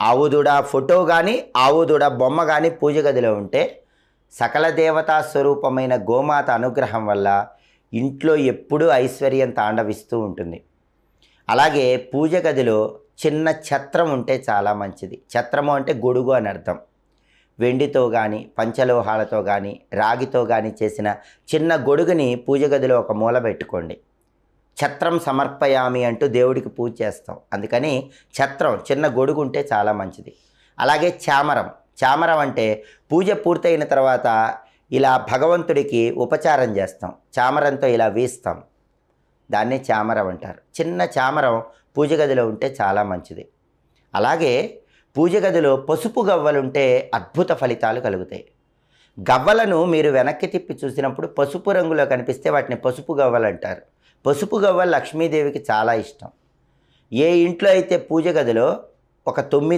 ఆవుదూడ photo కానీ ఆవుదూడ బొమ్మ కానీ పూజ గదిలో ఉంటే సకల దేవతా స్వరూపమైన గోమాత అనుగ్రహం వల్ల ఇంట్లో ఎప్పుడూ ఐశ్వర్యం తాండవిస్తూ ఉంటుంది. అలాగే పూజ గదిలో చిన్న ఛత్రం ఉంటే చాలా మంచిది. ఛత్రము అంటే గొడుగు అని అర్థం. వెండితో కానీ పంచలోహాలతో కానీ రాగితో కానీ చేసిన చిన్న గొడుగుని పూజ గదిలో ఒక మూల పెట్టుకోండి. ఛత్రం సమర్పయామి అంటూ దేవుడికి పూజ చేస్తాం. అందుకని ఛత్రం చిన్న గొడుగు ఉంటే చాలా మంచిది. అలాగే చామరం. చామరం అంటే పూజ పూర్తయిన తర్వాత ఇలా భగవంతుడికి ఉపచారం చేస్తాం. చామరంతో ఇలా వీస్తాం. దాన్ని చామరం అంటారు. చిన్న చామరం పూజ గదిలో ఉంటే చాలా మంచిది. అలాగే పూజ గదిలో పసుపు గవ్వలుంటే అద్భుత ఫలితాలు కలుగుతాయి. గవ్వలను మీరు వెనక్కి తిప్పి చూసినప్పుడు పసుపు రంగులో కనిపిస్తే వాటిని పసుపు గవ్వలు అంటారు. పసుపు గవ్వలు లక్ష్మీదేవికి చాలా ఇష్టం. ఏ ఇంట్లో అయితే పూజ గదిలో ఒక 9